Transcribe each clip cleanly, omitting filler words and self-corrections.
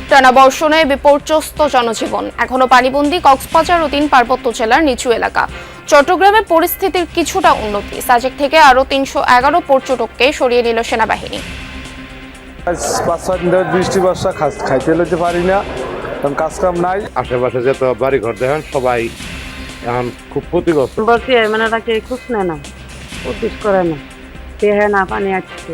টানা বর্ষণে বিপর্যস্ত জনজীবন, এখনো পানিবন্দী কক্সবাজার ও ৩ পার্বত্য জেলার নিচু এলাকা। চট্টগ্রামে পরিস্থিতির কিছুটা উন্নতি, সাজেক থেকে আরো ৩১১ পর্যটককে সরিয়ে নিল সেনাবাহিনী। ৫-৬ দিন ধরে বৃষ্টি বর্ষা, খাইতে লইতে পারি না, কারণ কাজ কাম নাই। আশেপাশে যত বাড়ি ঘর দেখেন সবাই এখন খুব ক্ষতিগ্রস্ত। বলছি মানে তাকে খুশ নেয় না, উদ্দেশ করে না, দেহে না পানি আসছে।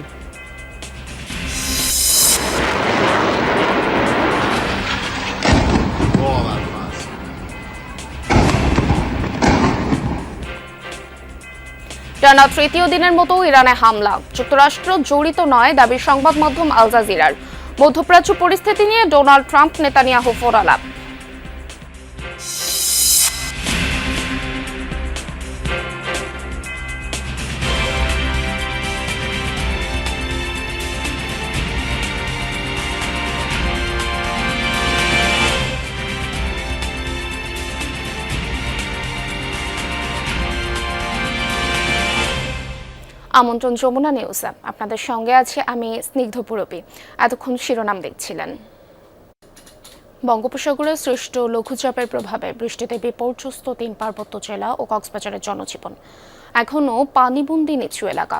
টানা তৃতীয় দিনের মতো ইরানে হামলা, যুক্তরাষ্ট্র জড়িত নয় দাবি সংবাদ মাধ্যম আল জাজিরার। মধ্যপ্রাচ্য পরিস্থিতি নিয়ে ডোনাল্ড ট্রাম্প নেতানিয়াহু ফোরালাপ। আমন্ত্রণ যমুনা নিউজে, আপনাদের সঙ্গে আছি আমি স্নিগ্ধ পুরবী। এতক্ষণ শিরোনাম দেখছিলেন। বঙ্গোপসাগরে সৃষ্ট লঘুচাপের প্রভাবে বৃষ্টিতে বিপর্যস্ত ৩ পার্বত্য জেলা ও কক্সবাজারের জনজীবন, এখনও পানিবন্দী নিচু এলাকা।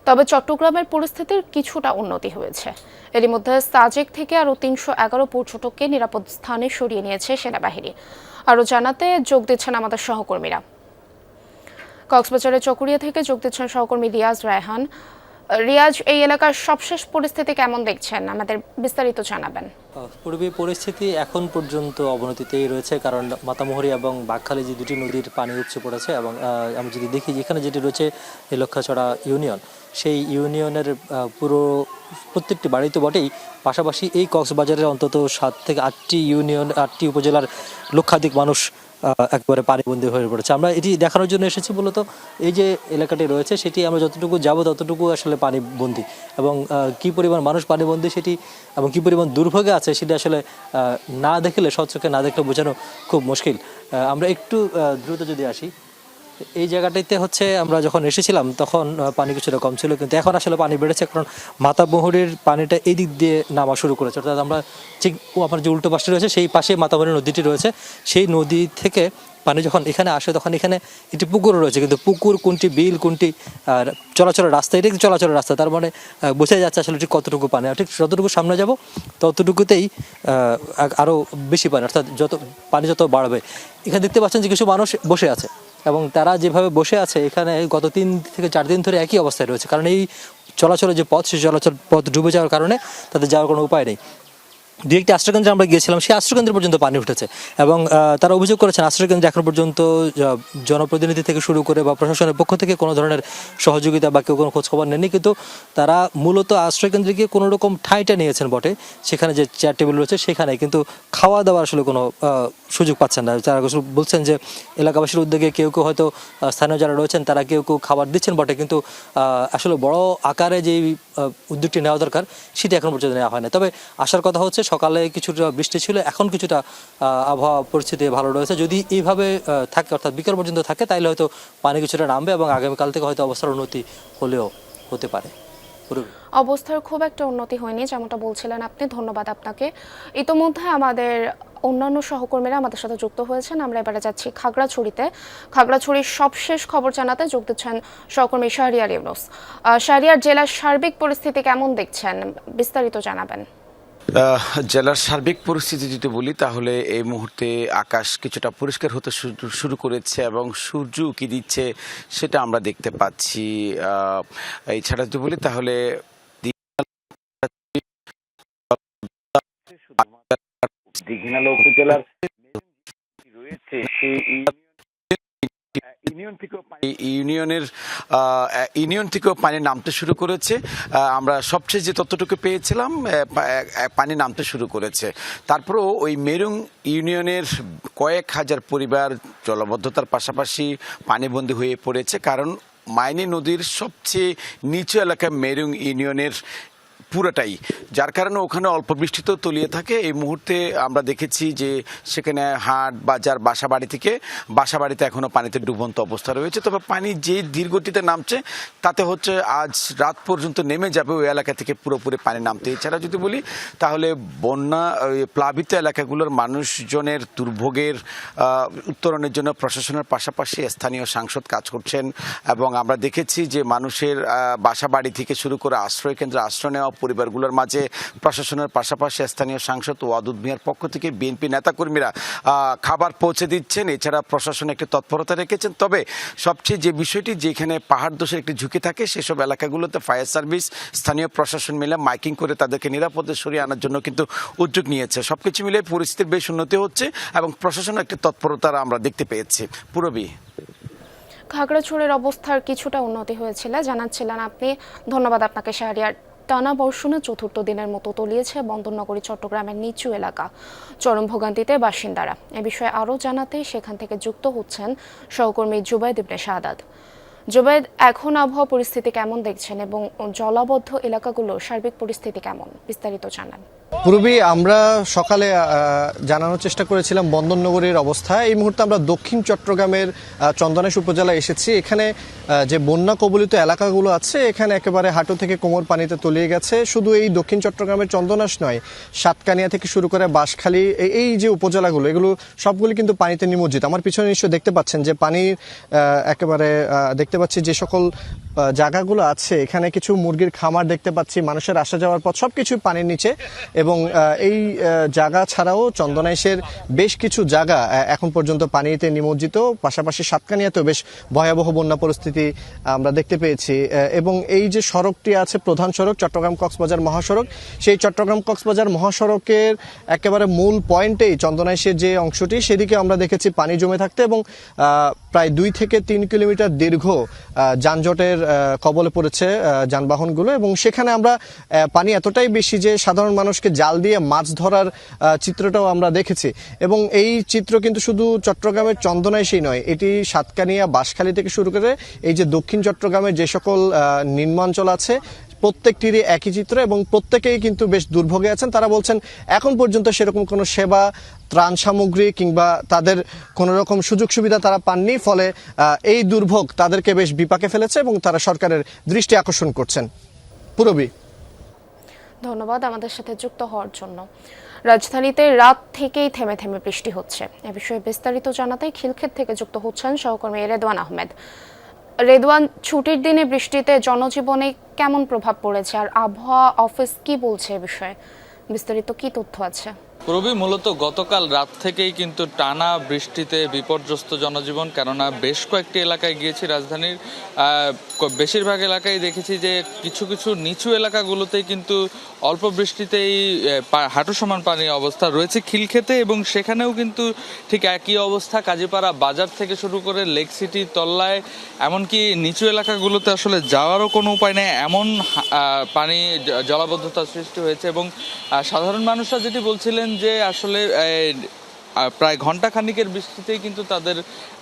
তবে চট্টগ্রামের পরিস্থিতির কিছুটা উন্নতি হয়েছে। এরই মধ্যে সাজেক থেকে আরও ৩১১ পর্যটককে নিরাপদ স্থানে সরিয়ে নিয়েছে সেনাবাহিনী। আরও জানাতে যোগ দিচ্ছেন আমাদের সহকর্মীরা। কক্সবাজারের চকরিয়া থেকে যোগ দিচ্ছেন সহকর্মী রিয়াজ রায়হান। রিয়াজ, এই এলাকার সবশেষ পরিস্থিতি কেমন দেখছেন, আমাদের বিস্তারিত জানাবেন। পূর্বে পরিস্থিতি এখন পর্যন্ত অবনতিতেই রয়েছে, কারণ মাতামুহুরী এবং বাঘখালী যে দুটি নদীর পানি উপচে পড়েছে। এবং আমি যদি দেখি যেখানে যেটি রয়েছে এলক্ষাছড়া ইউনিয়ন, সেই ইউনিয়নের পুরো প্রত্যেকটি বাড়ি তো বটেই, পাশাপাশি এই কক্সবাজারের অন্তত 7 থেকে 8টি ইউনিয়ন, 8টি উপজেলার লক্ষাধিক মানুষ একবারে পানিবন্দী হয়ে পড়েছে। আমরা এটি দেখানোর জন্য এসেছি। মূলত এই যে এলাকাটি রয়েছে সেটি আমরা যতটুকু যাব ততটুকু আসলে পানিবন্দী, এবং কি পরিমাণ মানুষ পানিবন্দী সেটি এবং কি পরিমাণ দুর্ভোগে আছে সেটি আসলে না দেখলে, স্বচক্ষে না দেখলে বোঝানো খুব মুশকিল। আমরা একটু দ্রুত যদি আসি, এই জায়গাটিতে হচ্ছে আমরা যখন এসেছিলাম তখন পানি কিছুটা কম ছিল, কিন্তু এখন আসলে পানি বেড়েছে, কারণ মাতামুহুরীর পানিটা এই দিক দিয়ে নামা শুরু করেছে। অর্থাৎ আমরা ঠিক আপনার যে উল্টো পাশে রয়েছে সেই পাশে মাতামুহুরী নদীটি রয়েছে, সেই নদী থেকে পানি যখন এখানে আসে তখন এখানে একটি পুকুরও রয়েছে, কিন্তু পুকুর কোনটি, বিল কোনটি, চলাচলের রাস্তা, এটা কিন্তু চলাচলের রাস্তা, তার মানে বোঝা যাচ্ছে আসলে ঠিক কতটুকু পানি। আর ঠিক যতটুকু সামনে যাব ততটুকুতেই আরও বেশি পানি, অর্থাৎ পানি যত বাড়বে। এখানে দেখতে পাচ্ছেন যে কিছু মানুষ বসে আছে, এবং তারা যেভাবে বসে আছে এখানে গত 3 থেকে 4 দিন ধরে একই অবস্থায় রয়েছে, কারণ এই চলাচলের যে পথ, সেই চলাচল পথ ডুবে যাওয়ার কারণে তাদের যাওয়ার কোনো উপায় নেই। দু একটি আশ্রয়কেন্দ্রে আমরা গিয়েছিলাম, সেই আশ্রয়কেন্দ্র পর্যন্ত পানি উঠেছে, এবং তারা অভিযোগ করেছেন আশ্রয়কেন্দ্রে এখন পর্যন্ত জনপ্রতিনিধি থেকে শুরু করে বা প্রশাসনের পক্ষ থেকে কোনো ধরনের সহযোগিতা বা কেউ কোনো খোঁজখবর নেননি। কিন্তু তারা মূলত আশ্রয়কেন্দ্রে গিয়ে কোনো রকম ঠাঁইটা নিয়েছেন বটে, সেখানে যে চেয়ার টেবিল রয়েছে সেখানে, কিন্তু খাওয়া দাওয়ার আসলে কোনো সুযোগ পাচ্ছেন না। তারা বলছেন যে এলাকাবাসীর উদ্যোগে কেউ কেউ হয়তো স্থানীয় যারা রয়েছেন তারা কেউ কেউ খাবার দিচ্ছেন বটে, কিন্তু আসলে বড় আকারে যে উদ্যোগটি নেওয়া দরকার সেটি এখন পর্যন্ত নেওয়া হয় না। তবে আসার কথা হচ্ছে, সকালে কিছুটা বৃষ্টি ছিল, এখন কিছুটা আবহাওয়া পরিস্থিতি ভালো রয়েছে। যদি এইভাবে থাকে, অর্থাৎ বিকেল পর্যন্ত থাকে, তাহলে হয়তো পানি কিছুটা নামবে এবং আগামীকাল থেকে হয়তো অবস্থার উন্নতি হলেও হতে পারে। অবস্থার খুব একটা উন্নতি হয়নি যেমনটা বলছিলেন আপনি, ধন্যবাদ আপনাকে। ইতোমধ্যে আমাদের অন্যান্য সহকর্মীরা আমাদের সাথে যুক্ত হয়েছেন। আমরা এবারে যাচ্ছি খাগড়াছড়িতে। খাগড়াছড়ির সবশেষ খবর জানাতে যোগ দিচ্ছেন সহকর্মী শাহরিয়ার ইউনুস। শাহরিয়ার, জেলার সার্বিক পরিস্থিতি কেমন দেখছেন, বিস্তারিত জানাবেন। জেলার সার্বিক পরিস্থিতি যদি বলি তাহলে এই মুহূর্তে আকাশ কিছুটা পরিষ্কার হতে শুরু করেছে এবং সূর্য উঁকি দিচ্ছে, সেটা আমরা দেখতে পাচ্ছি। এছাড়া যদি বলি তাহলে দীঘিনালা উপজেলার রয়েছে সেই ইউনিয়ন থেকেও পানি নামতে শুরু করেছে। আমরা সবচেয়ে যে তথ্যটুকু পেয়েছিলাম, পানি নামতে শুরু করেছে। তারপরেও ওই মেরুং ইউনিয়নের কয়েক হাজার পরিবার জলবদ্ধতার পাশাপাশি পানিবন্দী হয়ে পড়েছে, কারণ মাইনী নদীর সবচেয়ে নিচু এলাকা মেরুং ইউনিয়নের পুরোটাই, যার কারণে ওখানে অল্প বৃষ্টিতেও তলিয়ে থাকে। এই মুহূর্তে আমরা দেখেছি যে সেখানে হাট বাজার বাসাবাড়িতে এখনো পানিতে ডুবন্ত অবস্থা রয়েছে। তবে পানি যে ধীরগতিতে নামছে তাতে হচ্ছে আজ রাত পর্যন্ত নেমে যাবে ওই এলাকা থেকে পুরোপুরি পানি নামতে। এছাড়া যদি বলি তাহলে বন্যা প্লাবিত এলাকাগুলোর মানুষজনের দুর্ভোগের উত্তরণের জন্য প্রশাসনের পাশাপাশি স্থানীয় সাংসদ কাজ করছেন, এবং আমরা দেখেছি যে মানুষের বাসাবাড়ি থেকে শুরু করে আশ্রয় কেন্দ্রে আশ্রয় নেওয়া পরিবারগুলোর মাঝে প্রশাসনের পাশাপাশি স্থানীয় সাংসদ ওয়াদুদ মিয়ার পক্ষ থেকে বিএনপি নেতাকর্মীরা খাবার পৌঁছে দিচ্ছেন। এছাড়া প্রশাসন একটি তৎপরতা রেখেছেন। তবে সবচেয়ে যে বিষয়টি, যেখানে পাহাড় ধসের একটি ঝুঁকি থাকে সেসব এলাকাগুলোতে ফায়ার সার্ভিস স্থানীয় প্রশাসন মিলে মাইকিং করে তাদেরকে নিরাপদে সরিয়ে আনার জন্য কিন্তু উদ্যোগ নিয়েছে। সবকিছু মিলে পরিস্থিতির বেশ উন্নতি হচ্ছে এবং প্রশাসনের একটি তৎপরতা আমরা দেখতে পেয়েছি। পুরবী, খাগড়াছড়ির অবস্থার কিছুটা উন্নতি হয়েছিল জানাচ্ছিলেন আপনি, ধন্যবাদ আপনাকে শাহরিয়ার। টানা বর্ষণে চতুর্থ দিনের মতো তলিয়েছে বন্দরনগরী চট্টগ্রামের নিচু এলাকা, চরম ভোগান্তিতে বাসিন্দারা। এ বিষয়ে আরও জানাতে সেখান থেকে যুক্ত হচ্ছেন সহকর্মী জুবাইদ ইবনে শাহাদাত। জুবাইদ, এখন আবহাওয়া পরিস্থিতি কেমন দেখছেন এবং জলাবদ্ধ এলাকাগুলোর সার্বিক পরিস্থিতি কেমন, বিস্তারিত জানান। পূর্বে আমরা সকালে জানানোর চেষ্টা করেছিলাম বন্দরনগরীর অবস্থা। এই মুহূর্তে আমরা দক্ষিণ চট্টগ্রামের চন্দনাইশ উপজেলায় এসেছি। এখানে যে বন্যা কবলিত এলাকাগুলো আছে এখানে একেবারে হাঁটু থেকে কোমর পানিতে তলিয়ে গেছে। শুধু এই দক্ষিণ চট্টগ্রামের চন্দনাইশ নয়, সাতকানিয়া থেকে শুরু করে বাঁশখালী, এই যে উপজেলাগুলো এগুলো সবগুলি কিন্তু পানিতে নিমজ্জিত। আমার পিছনে নিশ্চয়ই দেখতে পাচ্ছেন যে পানির একেবারে দেখতে পাচ্ছি যে সকল জায়গাগুলো আছে, এখানে কিছু মুরগির খামার দেখতে পাচ্ছি, মানুষের আসা যাওয়ার পথ সবকিছু পানির নিচে। এবং এই জায়গা ছাড়াও চন্দনাইশের বেশ কিছু জায়গা এখন পর্যন্ত পানিতে নিমজ্জিত। পাশাপাশি সাতকানিয়াতেও বেশ ভয়াবহ বন্যা পরিস্থিতি আমরা দেখতে পেয়েছি। এবং এই যে সড়কটি আছে, প্রধান সড়ক চট্টগ্রাম কক্সবাজার মহাসড়ক, সেই চট্টগ্রাম কক্সবাজার মহাসড়কের একেবারে মূল পয়েন্টেই চন্দনাইশের যে অংশটি সেদিকে আমরা দেখেছি পানি জমে থাকতে, এবং প্রায় 2 থেকে 3 কিলোমিটার দীর্ঘ যানজটের কবলে পড়েছে যানবাহনগুলো। এবং সেখানে আমরা পানি এতটাই বেশি যে সাধারণ মানুষকে জাল দিয়ে মাছ ধরার চিত্রটাও আমরা দেখেছি। এবং এই চিত্র কিন্তু শুধু চট্টগ্রামের চন্দনাইশেই নয়, এটি সাতকানিয়া বাঁশখালী থেকে শুরু করে এই যে দক্ষিণ চট্টগ্রামের যে সকল নিম্নাঞ্চল আছে প্রত্যেকটিরই একই চিত্র, এবং প্রত্যেকেই কিন্তু বেশ দুর্ভোগে আছেন। তারা বলছেন এখন পর্যন্ত সেরকম কোনো সেবা, ত্রাণ সামগ্রী কিংবা তাদের কোনো রকম সুযোগ সুবিধা তারা পাননি। ফলে এই দুর্ভোগ তাদেরকে বেশ বিপাকে ফেলেছে এবং তারা সরকারের দৃষ্টি আকর্ষণ করছেন। পুরবী, ধন্যবাদ আমাদের সাথে যুক্ত হওয়ার জন্য। রাজধানীতে রাত থেকেই থেমে থেমে বৃষ্টি হচ্ছে। এ বিষয়ে বিস্তারিত জানাতে খিলক্ষেত থেকে যুক্ত হচ্ছেন সহকর্মী রেদওয়ান আহমেদ। রেদওয়ান, ছুটির দিনে বৃষ্টিতে জনজীবনে কেমন প্রভাব পড়েছে আর আবহাওয়া অফিস কি বলছে এ বিষয়ে, বিস্তারিত কি তথ্য আছে? রবি, মূলত গতকাল রাত থেকেই কিন্তু টানা বৃষ্টিতে বিপর্যস্ত জনজীবন, কেননা বেশ কয়েকটি এলাকায় গিয়েছি রাজধানীর, বেশিরভাগ এলাকায় দেখেছি যে কিছু কিছু নিচু এলাকাগুলোতেই কিন্তু অল্প বৃষ্টিতেই হাঁটু সমান পানির অবস্থা রয়েছে খিলক্ষেতে, এবং সেখানেও কিন্তু ঠিক একই অবস্থা। কাজীপাড়া বাজার থেকে শুরু করে লেক সিটি, তল্লায়, এমনকি নিচু এলাকাগুলোতে আসলে যাওয়ারও কোনো উপায় নেই, এমন পানি জলাবদ্ধতার সৃষ্টি হয়েছে। এবং সাধারণ মানুষরা যেটি বলছিলেন যে আসলে প্রায় ঘণ্টাখানিকের বৃষ্টিতেই কিন্তু তাদের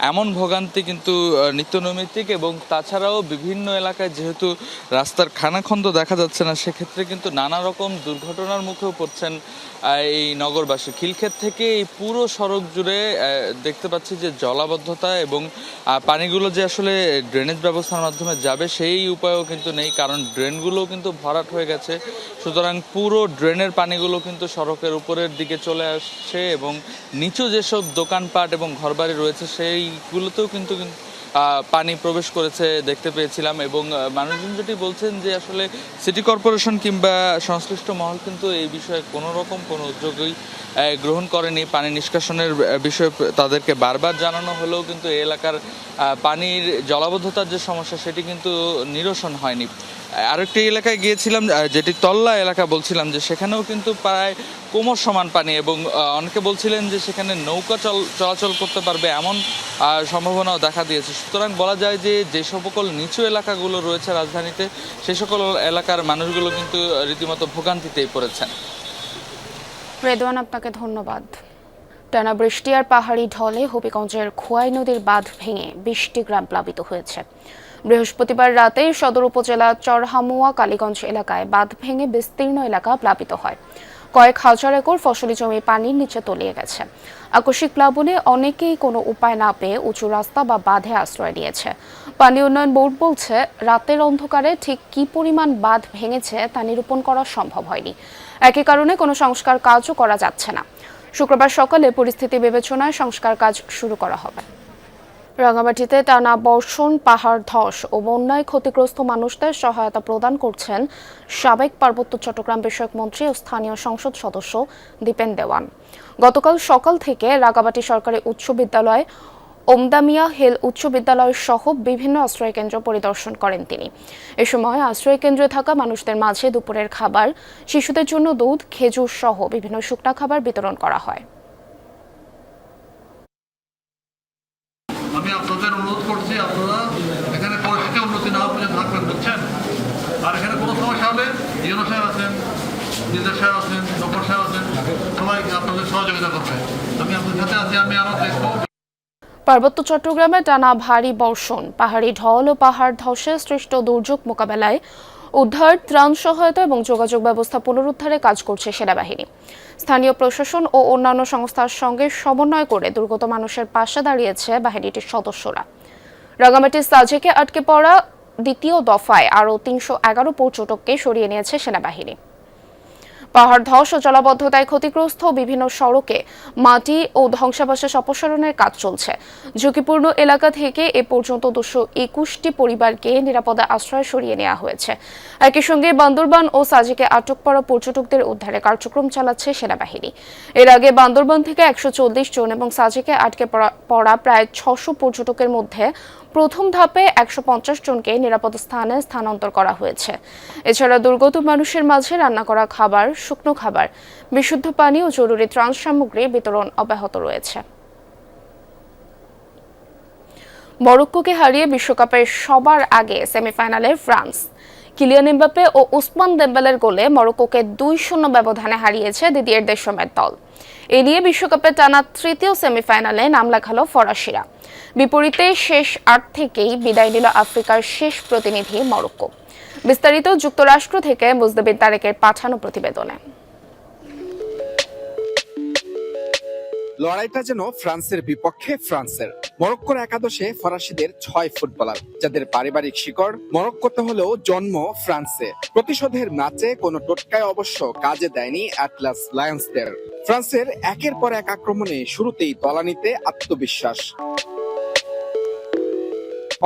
এমন ভোগান্তি কিন্তু নিত্যনৈমিত্তিক। এবং তাছাড়াও বিভিন্ন এলাকায় যেহেতু রাস্তার খানাখন্দ দেখা যাচ্ছে না, সেক্ষেত্রে কিন্তু নানা রকম দুর্ঘটনার মুখেও পড়ছেন এই নগরবাসী। খিলক্ষেত থেকে এই পুরো সড়ক জুড়ে দেখতে পাচ্ছি যে জলাবদ্ধতা, এবং পানিগুলো যে আসলে ড্রেনেজ ব্যবস্থার মাধ্যমে যাবে সেই উপায়ও কিন্তু নেই, কারণ ড্রেনগুলোও কিন্তু ভরাট হয়ে গেছে। সুতরাং পুরো ড্রেনের পানিগুলো কিন্তু সড়কের উপরের দিকে চলে আসছে, এবং নিচু যেসব দোকানপাট এবং ঘরবাড়ি রয়েছে সেইগুলোতেও কিন্তু পানি প্রবেশ করেছে দেখতে পেয়েছিলাম। এবং মানুষজন যেটি বলছেন যে আসলে সিটি কর্পোরেশন কিংবা সংশ্লিষ্ট মহল কিন্তু এই বিষয়ে কোনো রকম কোনো উদ্যোগই গ্রহণ করেনি। পানি নিষ্কাশনের বিষয়ে তাদেরকে বারবার জানানো হলেও কিন্তু এই এলাকার পানির জলাবদ্ধতার যে সমস্যা সেটি কিন্তু নিরসন হয়নি। আরেকটি এলাকায় গিয়েছিলাম যেটি তল্লা এলাকা বলছিলাম, যে সেখানেও কিন্তু প্রায় কোমর সমান পানি, এবং অনেকে বলছিলেন যে সেখানে নৌকা চলাচল করতে পারবে এমন সম্ভাবনাও দেখা দিয়েছে। সুতরাং বলা যায় যে যে সকল নিচু এলাকাগুলো রয়েছে রাজধানীতে সে সকল এলাকার মানুষগুলো কিন্তু রীতিমতো ভোগান্তিতেই পড়েছেন। রেদওয়ান, আপনাকে ধন্যবাদ। টানা বৃষ্টি আর পাহাড়ি ঢলে হবিগঞ্জের খোয়াই নদীর বাঁধ ভেঙে 20টি গ্রাম প্লাবিত হয়েছে। বৃহস্পতিবার রাতে সদর উপজেলা চরহামুয়া কালীগঞ্জ এলাকায় বাঁধ ভেঙে বিস্তীর্ণ এলাকা প্লাবিত হয়। কয়েক হাজার একর ফসলি জমি পানির নিচে তলিয়ে গেছে। আকস্মিক প্লাবনে অনেকেই কোনো উপায় না পেয়ে উঁচু রাস্তা বা বাঁধে আশ্রয় নিয়েছে। পানি উন্নয়ন বোর্ড বলছে, রাতের অন্ধকারে ঠিক কী পরিমাণ বাঁধ ভেঙেছে তা নিরূপণ করা সম্ভব হয়নি। একই কারণে কোনো সংস্কার কাজও করা যাচ্ছে না। শুক্রবার সকালে পরিস্থিতি বিবেচনায় সংস্কার কাজ শুরু করা হবে। রাঙামাটিতে টানা বর্ষণ, পাহাড় ধস ও বন্যায় ক্ষতিগ্রস্ত মানুষদের সহায়তা প্রদান করছেন সাবেক পার্বত্য চট্টগ্রাম বিষয়ক মন্ত্রী ও স্থানীয় সংসদ সদস্য দীপেন দেওয়ান। গতকাল সকাল থেকে রাঙামাটি সরকারি উচ্চ বিদ্যালয়, ওমদামিয়া হিল উচ্চ বিদ্যালয় সহ বিভিন্ন আশ্রয়কেন্দ্র পরিদর্শন করেন তিনি। এ সময় আশ্রয়কেন্দ্রে থাকা মানুষদের মাঝে দুপুরের খাবার, শিশুদের জন্য দুধ, খেজুর সহ বিভিন্ন শুকনা খাবার বিতরণ করা হয়। আমি আপনাদের অনুরোধ করছি, আপনারা এখানে পরিস্থিতি উন্নতি না পর্যন্ত থাকবেন, বুঝছেন? আর এখানে কোনো সমস্যা হলে ইউনো সাহেব আছেন, নির্দেশ সাহেব আছেন, ডক্টর সাহেব আছেন, সবাই আপনাদের সহযোগিতা করবে। আমি আপনাদের সাথে আছি, আমি আরও দেখবো। পার্বত্য চট্টগ্রামে টানা ভারী বর্ষণ, পাহাড়ি ঢল ও পাহাড় ধসে সৃষ্ট দুর্যোগ মোকাবেলায় উদ্ধার, ত্রাণ সহায়তা এবং যোগাযোগ ব্যবস্থা পুনরুদ্ধারে কাজ করছে সেনাবাহিনী। স্থানীয় প্রশাসন ও অন্যান্য সংস্থার সঙ্গে সমন্বয় করে দুর্গত মানুষের পাশে দাঁড়িয়েছে বাহিনীটির সদস্যরা। রাঙামাটির সাজেকে আটকে পড়া দ্বিতীয় দফায় আরও ৩১১ পর্যটককে সরিয়ে নিয়েছে সেনাবাহিনী। পাহাড় ধস ও জলাবদ্ধতায় ক্ষতিগ্রস্ত বিভিন্ন সড়কে মাটি ও ধ্বংসাবশেষ অপসারণের কাজ চলছে। ঝুঁকিপূর্ণ এলাকা থেকে এ পর্যন্ত 221টি পরিবারকে নিরাপদে আশ্রয় সরিয়ে নেওয়া হয়েছে। একই সঙ্গে বান্দরবান ও সাজেকে আটক করা পর্যটকদের উদ্ধারে কার্যক্রম চালাচ্ছে সেনাবাহিনী। এর আগে বান্দরবান থেকে 140 জন এবং সাজেকে আটকে পড়া প্রায় 600 পর্যটকের মধ্যে প্রথম ধাপে 150 জনকে নিরাপদ স্থানে স্থানান্তর করা হয়েছে। এছাড়া দুর্গত মানুষের মাঝে রান্না করা খাবার, শুকনো খাবার, বিশুদ্ধ পানি ও জরুরি ত্রাণ সামগ্রী বিতরণ অব্যাহত রয়েছে। মরক্কোকে হারিয়ে বিশ্বকাপের সবার আগে সেমিফাইনালে ফ্রান্স। কিলিয়ান এমবাপ্পে ও উসমান দেম্বেলের গোলে মরক্কোকে 2-0 ব্যবধানে হারিয়েছে দিদিয়ের দেশমের দল। এ নিয়ে বিশ্বকাপের টানা তৃতীয় সেমিফাইনালে নাম লেখালো ফরাসিরা। বিপরীতে শেষ 8 থেকেই বিদায় নিল আফ্রিকার শেষ প্রতিনিধি মরক্কো। বিস্তারিত যুক্তরাষ্ট্র থেকে মুজদাবির তারেকের পাঠানো প্রতিবেদনে। লড়াইটা যেন ফ্রান্সের বিপক্ষে ফ্রান্সের। মরক্কোর একাদশে ফরাসিদের 6 ফুটবলার, যাদের পারিবারিক শিকড় মরক্কোতে হলেও জন্ম ফ্রান্সে। প্রতিশোধের ম্যাচে কোনো টোটকায় অবশ্য কাজে দেয়নি অ্যাটলাস লায়ন্সদের। ফ্রান্সের একের পর এক আক্রমণে শুরুতেই তলানিতে আত্মবিশ্বাস।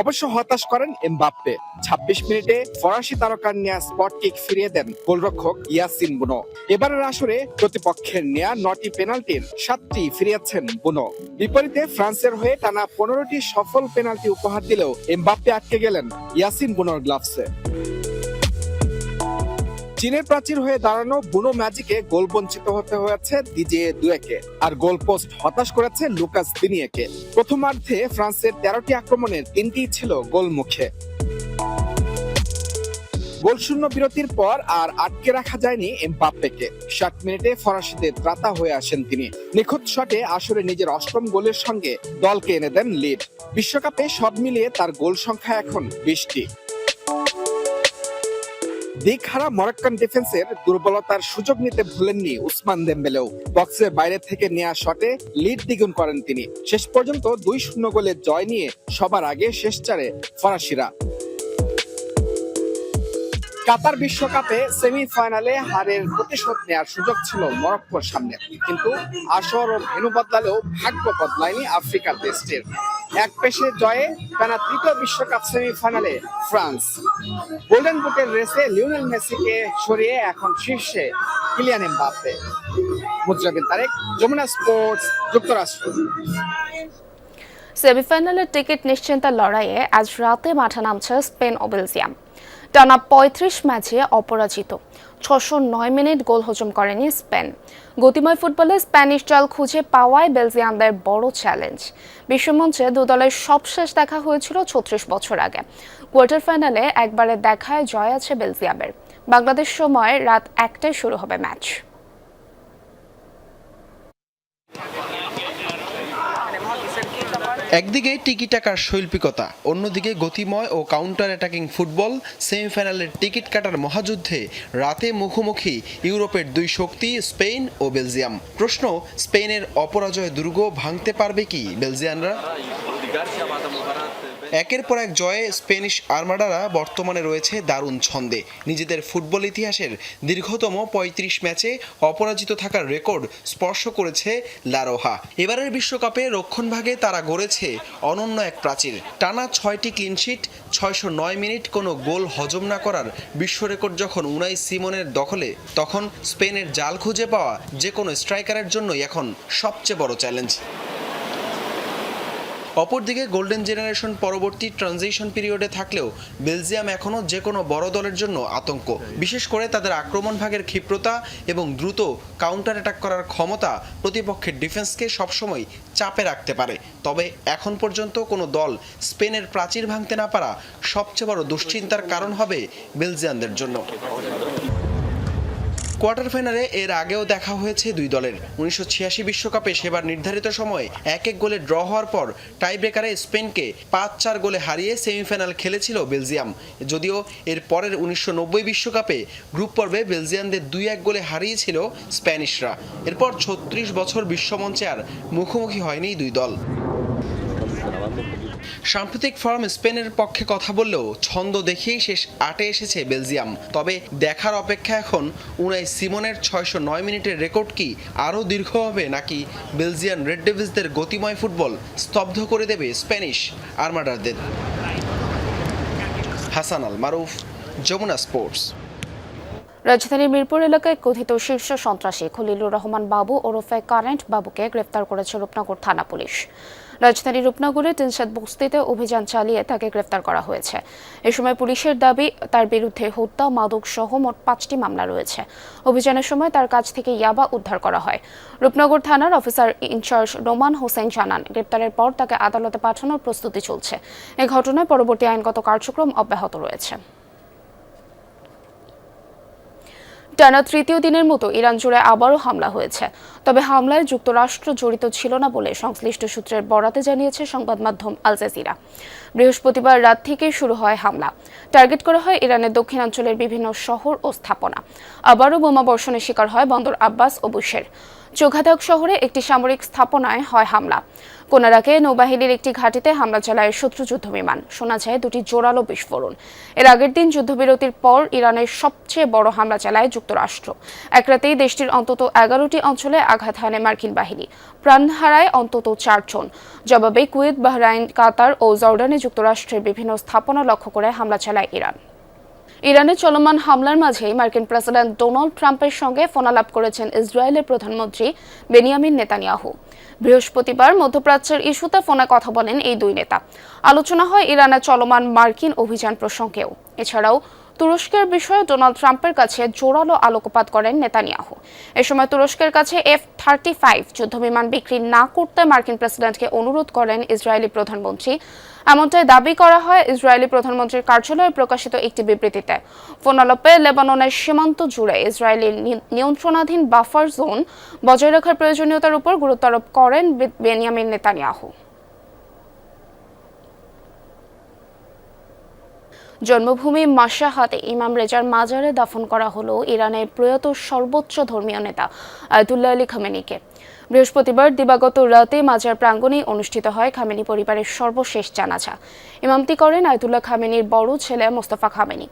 অবশ্য হতাশ করেন এমবাপ্পে। 26 মিনিটে ফরাসি তারকার নেয়া স্পট কিক ফিরিয়ে দেন গোলরক্ষক ইয়াসিন বুনো। এবারের আসরে প্রতিপক্ষের নেয়া 9টি পেনাল্টির 7টি ফিরিয়েছেন বুনো। বিপরীতে ফ্রান্সের হয়ে টানা 15টি সফল পেনাল্টি উপহার দিলেও এমবাপ্পে আটকে গেলেন ইয়াসিন বুনোর গ্লাভসে। চীনের প্রাচীর হয়ে দাঁড়ানো বুনো ম্যাজিকে গোল বঞ্চিত হতে হয়েছে দিজে দুয়েকে, আর গোল পোস্ট হতাশ করেছে লুকাস দিনিয়েকে। প্রথমার্ধে ফ্রান্সের 13টি আক্রমণের 3টিই ছিল গোল মুখে। গোলশূন্য বিরতির পর আর আটকে রাখা যায়নি এমবাপ্পেকে। 60 মিনিটে ফরাসিদের ত্রাতা হয়ে আসেন তিনি। নিখুঁত শটে আসরে নিজের 8ম গোলের সঙ্গে দলকে এনে দেন লিড। বিশ্বকাপে সব মিলিয়ে তার গোল সংখ্যা এখন 20টি। দিকহারা মরক্কান ডিফেন্সের দুর্বলতার সুযোগ নিতে ভুলেননি উসমান দেম্বেলেও। বক্সের বাইরে থেকে নেয়া শটে লিড দ্বিগুণ করেন তিনি। শেষ পর্যন্ত 2-0 গোলে জয় নিয়ে সবার আগে শেষ চারে ফরাসিরা। কাতার বিশ্বকাপে সেমিফাইনালে হারের প্রতিশোধ নেওয়ার সুযোগ ছিল মরক্কোর সামনে, কিন্তু আসর ও ভেন্যু বদলালেও ভাগ্য বদলায়নি আফ্রিকার দেশটির। এক পেশে জয়ে টানা তৃতীয় বিশ্বকাপ সেমিফাইনালে ফ্রান্স। গোল্ডেন বুটের রেসে লিওনেল মেসিকে সরিয়ে এখন শীর্ষে Kylian Mbappe. Mujrabin Tarek, Jamuna sports, যুক্তরাষ্ট্র। সেমিফাইনালের টিকিট নিশ্চিন্তার লড়াইয়ে আজ রাতে মাঠে নামছে স্পেন ও বেলজিয়াম। টানা 35 ম্যাচে অপরাজিত, 609 মিনিট গোল হজম করেনি স্পেন। গতিময় ফুটবলে স্প্যানিশ চাল খুঁজে পাওয়ায় বেলজিয়ামদের বড় চ্যালেঞ্জ। বিশ্বমঞ্চে দু দলের সবশেষ দেখা হয়েছিল 36 বছর আগে। কোয়ার্টার ফাইনালে একবারে দেখায় জয় আছে বেলজিয়ামের। বাংলাদেশ সময় রাত 1টায় শুরু হবে ম্যাচ। একদিকে টিকি টাকার শৈল্পিকতা, অন্যদিকে গতিময় ও কাউন্টার অ্যাটাকিং ফুটবল। সেমিফাইনালের টিকিট কাটার মহাযুদ্ধে রাতে মুখোমুখি ইউরোপের দুই শক্তি স্পেন ও বেলজিয়াম। প্রশ্ন, স্পেনের অপরাজয় দুর্গ ভাঙতে পারবে কি বেলজিয়ানরা? একের পর এক জয়ে স্পেনিশ আর্মাডারা বর্তমানে রয়েছে দারুণ ছন্দে। নিজেদের ফুটবল ইতিহাসের দীর্ঘতম ৩৫ ম্যাচে অপরাজিত থাকার রেকর্ড স্পর্শ করেছে লা রোহা। এবারের বিশ্বকাপে রক্ষণভাগে তারা গড়েছে অনন্য এক প্রাচীর। টানা ৬টি ক্লিনশিট, ৬০৯ মিনিট কোনো গোল হজম না করার বিশ্ব রেকর্ড যখন উনাই সিমনের দখলে, তখন স্পেনের জাল খুঁজে পাওয়া যে কোনো স্ট্রাইকারের জন্যই এখন সবচেয়ে বড় চ্যালেঞ্জ। অপরদিকে গোল্ডেন জেনারেশন পরবর্তী ট্রানজিশন পিরিয়ডে থাকলেও বেলজিয়াম এখনও যে কোনো বড় দলের জন্য আতঙ্ক। বিশেষ করে তাদের আক্রমণ ভাগের ক্ষিপ্রতা এবং দ্রুত কাউন্টার অ্যাটাক করার ক্ষমতা প্রতিপক্ষের ডিফেন্সকে সবসময় চাপে রাখতে পারে। তবে এখন পর্যন্ত কোনো দল স্পেনের প্রাচীর ভাঙতে না পারা সবচেয়ে বড় দুশ্চিন্তার কারণ হবে বেলজিয়ানদের জন্য। কোয়ার্টার ফাইনালে এর আগেও দেখা হয়েছে দুই দলের। 1986 বিশ্বকাপে সেবার নির্ধারিত সময়ে 1-1 গোলে ড্র হওয়ার পর টাইব্রেকারে স্পেনকে 5-4 গোলে হারিয়ে সেমিফাইনাল খেলেছিল বেলজিয়াম। যদিও এর পরের 1990 বিশ্বকাপে গ্রুপ পর্বে বেলজিয়ানদের 2-1 গোলে হারিয়েছিল স্প্যানিশরা। এরপর 36 বছর বিশ্বমঞ্চে আর মুখোমুখি হয়নি দুই দল। সাম্প্রতিক ফর্ম স্পেনের পক্ষে কথা বললেও ছন্দ দেখেই শেষ 8-এ এসেছে বেলজিয়াম। তবে দেখার অপেক্ষা এখন উনাই সিমনের ৬০৯ মিনিটের রেকর্ড কি আরও দীর্ঘ হবে, নাকি বেলজিয়ান রেড ডেভিলসদের গতিময় ফুটবল স্তব্ধ করে দেবে স্প্যানিশ আর্মাডারদের। হাসান আল মারুফ, যমুনা স্পোর্টস। রাজধানীর মিরপুর এলাকায় কথিত শীর্ষ সন্ত্রাসী খলিলুর রহমান বাবু ওরফে কারেন্ট বাবুকে গ্রেফতার করেছে রূপনগর থানা পুলিশ। রাজধানীর রূপনগরের টিনশাদ বস্তিতে অভিযান চালিয়ে তাকে গ্রেফতার করা হয়েছে। এ সময় পুলিশের দাবি, তার বিরুদ্ধে হত্যা, মাদক সহ মোট 5টি মামলা রয়েছে। অভিযানের সময় তার কাছ থেকে ইয়াবা উদ্ধার করা হয়। রূপনগর থানার অফিসার ইনচার্জ নোমান হোসেন জানান, গ্রেপ্তারের পর তাকে আদালতে পাঠানোর প্রস্তুতি চলছে। এ ঘটনায় পরবর্তী আইনগত কার্যক্রম অব্যাহত রয়েছে। টানা তৃতীয় দিনের মতো ইরান জুড়ে আবারও হামলা হয়েছে। তবে হামলায় যুক্তরাষ্ট্র জড়িত ছিল না বলে সংশ্লিষ্ট সূত্রের বরাতে জানিয়েছে সংবাদ মাধ্যম আল জাজিরা। বৃহস্পতিবার রাত থেকে শুরু হয় হামলা। টার্গেট করা হয় ইরানের দক্ষিণাঞ্চলের বিভিন্ন শহর ও স্থাপনা। আবারও বোমা বর্ষণের শিকার হয় বন্দর আব্বাস ও বুশের। চোঘাদাক শহরে একটি সামরিক স্থাপনায় হয় হামলা। কোনারাকে নৌবাহিনীর একটি ঘাঁটিতে হামলা চালায় শত্রু যুদ্ধ বিমান। শোনা যায় 2টি জোরালো বিস্ফোরণ। এর আগের দিন যুদ্ধবিরতির পর ইরানের সবচেয়ে বড় হামলা চালায় যুক্তরাষ্ট্র। এক রাতেই দেশটির অন্তত 11টি অঞ্চলে আঘাত হানে মার্কিন বাহিনী। প্রাণ হারায় অন্তত 4 জন। জবাবে কুয়েত, বাহরাইন, কাতার ও জর্ডানে যুক্তরাষ্ট্রের বিভিন্ন স্থাপনা লক্ষ্য করে হামলা চালায় ইরান। ইরানের চলমান হামলার মাঝেই মার্কিন প্রেসিডেন্ট ডোনাল্ড ট্রাম্পের সঙ্গে ফোনালাপ করেছেন ইসরায়েলের প্রধানমন্ত্রী বেনিয়ামিন নেতানিয়াহু। বৃহস্পতিবার মধ্যপ্রাচ্যের ইস্যুতে ফোনে কথা বলেন এই দুই নেতা। আলোচনা হয় ইরানের চলমান মার্কিন অভিযান প্রসঙ্গেও। এছাড়াও তুরস্কের বিষয়ে ডোনাল্ড ট্রাম্পের কাছে জোরালো আলোকপাত করেন নেতানিয়াহু। এ সময় তুরস্কের কাছে F-35 যুদ্ধবিমান বিক্রি না করতে মার্কিন প্রেসিডেন্টকে অনুরোধ করেন ইসরায়েলি প্রধানমন্ত্রী। এমনটাই দাবি করা হয় ইসরায়েলি প্রধানমন্ত্রীর কার্যালয়ে প্রকাশিত একটি বিবৃতিতে। ফোনালাপে লেবাননের সীমান্ত জুড়ে ইসরায়েলের নিয়ন্ত্রণাধীন বাফার জোন বজায় রাখার প্রয়োজনীয়তার উপর গুরুত্ব আরোপ করেন বেনিয়ামিন নেতানিয়াহু। জন্মভূমি মাশহাদে ইমাম রেজার মাজারে দাফন করা হলো ইরানের প্রয়াত সর্বোচ্চ ধর্মীয় নেতা আয়াতুল্লাহ আলী খামেনিকে। বৃহস্পতিবার দিবাগত রাতে মাজার প্রাঙ্গণেই অনুষ্ঠিত হয় খামেনি পরিবারের সর্বশেষ জানাজা। ইমামতি করেন আয়াতুল্লাহ খামেনির বড় ছেলে মোস্তফা খামেনি।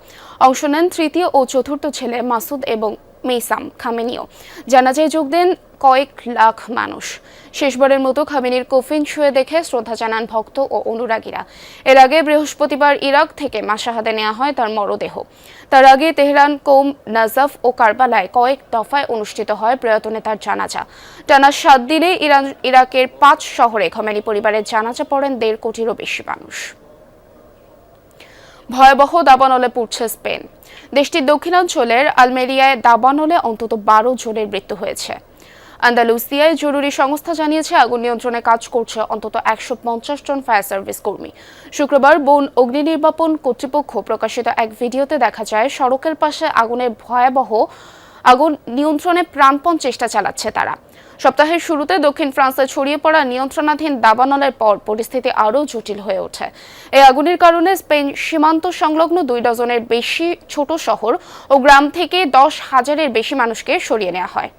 অংশ নেন তৃতীয় ও চতুর্থ ছেলে মাসুদ এবং মেইসাম খামেনিও। জানাজায় যোগ দেন কয়েক লাখ মানুষ। শেষবারের মতো খামেনির কফিন ছুঁয়ে দেখে শ্রদ্ধা জানান ভক্ত ও অনুরাগীরা। এর আগে বৃহস্পতিবার ইরাক থেকে মাশহাদে নেওয়া হয় তার মরদেহ। তার আগে তেহরান, কৌম, নাজাফ ও কারবালায় কয়েক দফায় অনুষ্ঠিত হয় প্রয়াত নেতার জানাজা। টানা 7 দিনে ইরাকের 5 শহরে খামেনি পরিবারের জানাজা পড়েন 1.5 কোটিরও বেশি মানুষ। ভয়াবহ দাবানলে পুড়ছে স্পেন। দেশটির দক্ষিণাঞ্চলের আলমেরিয়ায় দাবানলে অন্তত 12 জনের মৃত্যু হয়েছে। আন্দালুসিয়ায় জরুরি সংস্থা জানিয়েছে আগুন নিয়ন্ত্রণে কাজ করছে অন্তত 150 জন ফায়ার সার্ভিস কর্মী। শুক্রবার বন অগ্নি নির্বাপন কর্তৃপক্ষ প্রকাশিত এক ভিডিওতে দেখা যায় সড়কের পাশে আগুনের ভয়াবহ আগুন নিয়ন্ত্রণে প্রাণপণ চেষ্টা চালাচ্ছে তারা। সপ্তাহের শুরুতে দক্ষিণ ফ্রান্সে ছড়িয়ে পড়া নিয়ন্ত্রণাধীন দাবানলের পর পরিস্থিতি আরও জটিল হয়ে ওঠে। এই আগুনের কারণে স্পেন সীমান্ত সংলগ্ন 2 ডজনের বেশি ছোট শহর ও গ্রাম থেকে 10,000-এর বেশি মানুষকে সরিয়ে নেওয়া হয়।